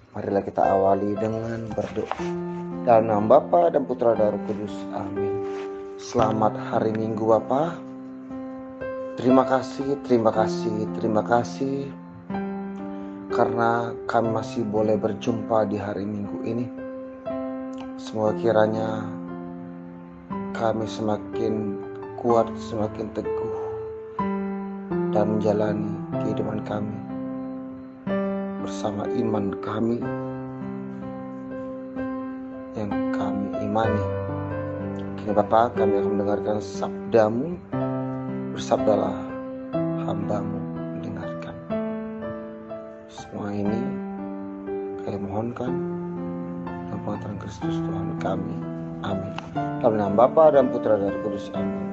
Marilah kita awali dengan berdoa. Dalam nama Bapa dan Putra dan Roh Kudus. Amin. Selamat hari Minggu Bapa. Terima kasih karena kami masih boleh berjumpa di hari Minggu ini. Semoga kiranya kami semakin kuat, semakin teguh dan menjalani kehidupan kami bersama iman kami yang kami imani. Kini Bapa, kami akan mendengarkan sabdamu. Bersabdalah, hamba-Mu mendengarkan. Semua ini kami mohonkan dalam pengaturan Kristus Tuhan kami. Amin. Dalam nama Bapa dan Putra dan Roh Kudus. Amin.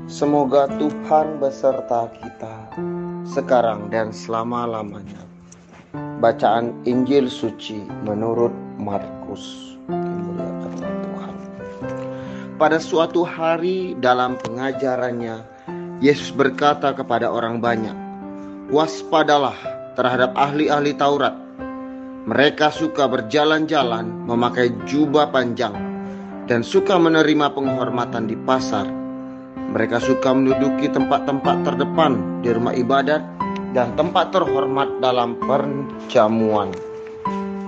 Semoga Tuhan beserta kita sekarang dan selama-lamanya. Bacaan Injil Suci menurut Markus. Dimuliakan Tuhan. Pada suatu hari dalam pengajarannya, Yesus berkata kepada orang banyak, "Waspadalah terhadap ahli-ahli Taurat. Mereka suka berjalan-jalan memakai jubah panjang dan suka menerima penghormatan di pasar. Mereka suka menduduki tempat-tempat terdepan di rumah ibadat dan tempat terhormat dalam perjamuan.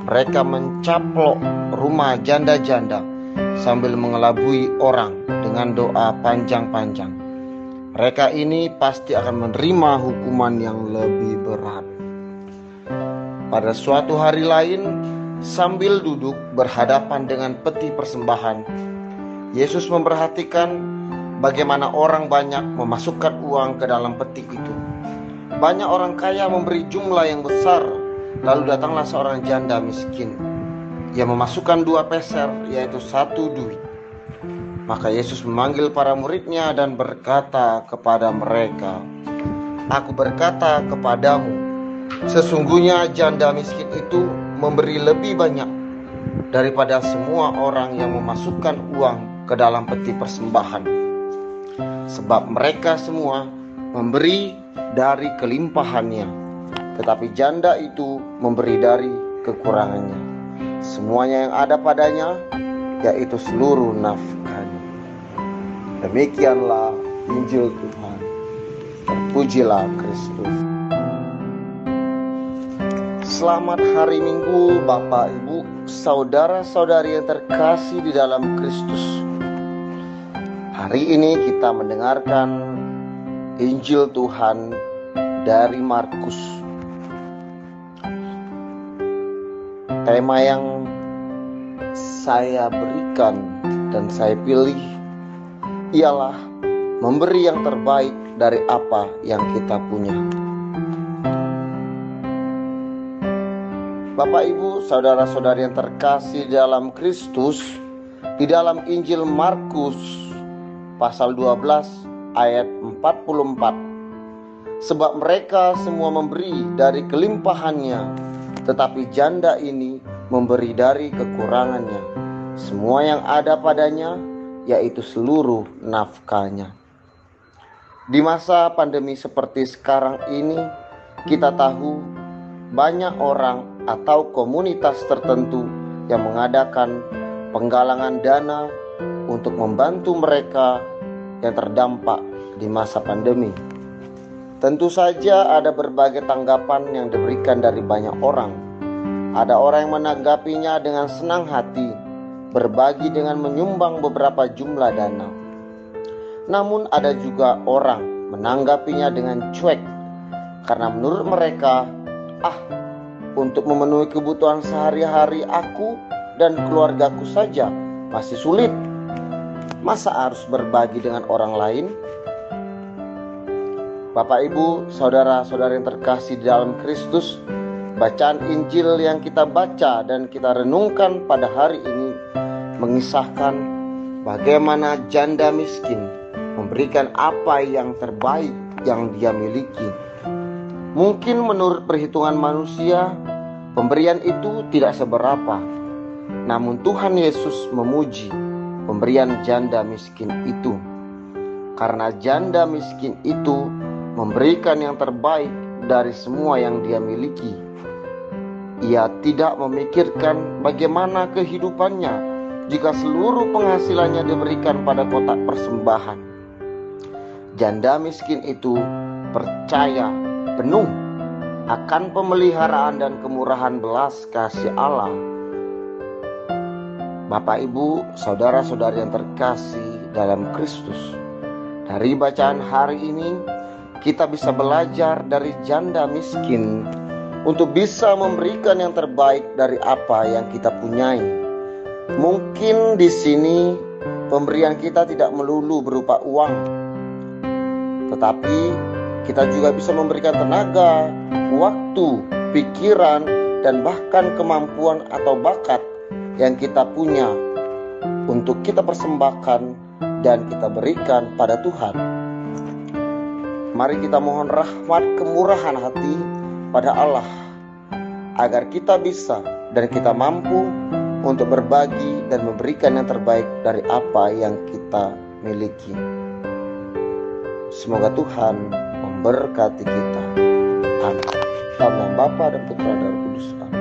Mereka mencaplok rumah janda-janda sambil mengelabui orang dengan doa panjang-panjang. Mereka ini pasti akan menerima hukuman yang lebih berat." Pada suatu hari lain, sambil duduk berhadapan dengan peti persembahan, Yesus memperhatikan bagaimana orang banyak memasukkan uang ke dalam peti itu. Banyak orang kaya memberi jumlah yang besar. Lalu datanglah seorang janda miskin yang memasukkan 2 peser, yaitu 1 duit. Maka Yesus memanggil para muridnya dan berkata kepada mereka, "Aku berkata kepadamu, sesungguhnya janda miskin itu memberi lebih banyak daripada semua orang yang memasukkan uang ke dalam peti persembahan. Sebab mereka semua memberi dari kelimpahannya, tetapi janda itu memberi dari kekurangannya. Semuanya yang ada padanya, yaitu seluruh nafkahnya." Demikianlah Injil Tuhan. Terpujilah Kristus. Selamat hari Minggu Bapak, Ibu, saudara-saudari yang terkasih di dalam Kristus. Hari ini kita mendengarkan Injil Tuhan dari Markus. Tema yang saya berikan dan saya pilih ialah memberi yang terbaik dari apa yang kita punya. Bapak, Ibu, saudara-saudari yang terkasih dalam Kristus, di dalam Injil Markus pasal 12 ayat 44. Sebab mereka semua memberi dari kelimpahannya, tetapi janda ini memberi dari kekurangannya. Semua yang ada padanya, yaitu seluruh nafkahnya. Di masa pandemi seperti sekarang ini, kita tahu banyak orang atau komunitas tertentu yang mengadakan penggalangan dana untuk membantu mereka yang terdampak di masa pandemi. Tentu saja ada berbagai tanggapan yang diberikan dari banyak orang. Ada orang yang menanggapinya dengan senang hati, berbagi dengan menyumbang beberapa jumlah dana. Namun ada juga orang menanggapinya dengan cuek, karena menurut mereka, untuk memenuhi kebutuhan sehari-hari aku dan keluargaku saja masih sulit. Masa harus berbagi dengan orang lain? Bapak, Ibu, saudara-saudara yang terkasih di dalam Kristus, bacaan Injil yang kita baca dan kita renungkan pada hari ini mengisahkan bagaimana janda miskin memberikan apa yang terbaik yang dia miliki. Mungkin menurut perhitungan manusia, pemberian itu tidak seberapa. Namun Tuhan Yesus memuji pemberian janda miskin itu, karena janda miskin itu memberikan yang terbaik dari semua yang dia miliki. Ia tidak memikirkan bagaimana kehidupannya jika seluruh penghasilannya diberikan pada kotak persembahan. Janda miskin itu percaya penuh akan pemeliharaan dan kemurahan belas kasih Allah. Bapak, Ibu, saudara-saudari yang terkasih dalam Kristus, dari bacaan hari ini kita bisa belajar dari janda miskin untuk bisa memberikan yang terbaik dari apa yang kita punyai. Mungkin di sini pemberian kita tidak melulu berupa uang, tetapi kita juga bisa memberikan tenaga, waktu, pikiran, dan bahkan kemampuan atau bakat yang kita punya untuk kita persembahkan dan kita berikan pada Tuhan. Mari kita mohon rahmat kemurahan hati pada Allah agar kita bisa dan kita mampu untuk berbagi dan memberikan yang terbaik dari apa yang kita miliki. Semoga Tuhan memberkati kita. Amin. Dalam nama Bapa dan Putra dan Roh Kudus. Amin.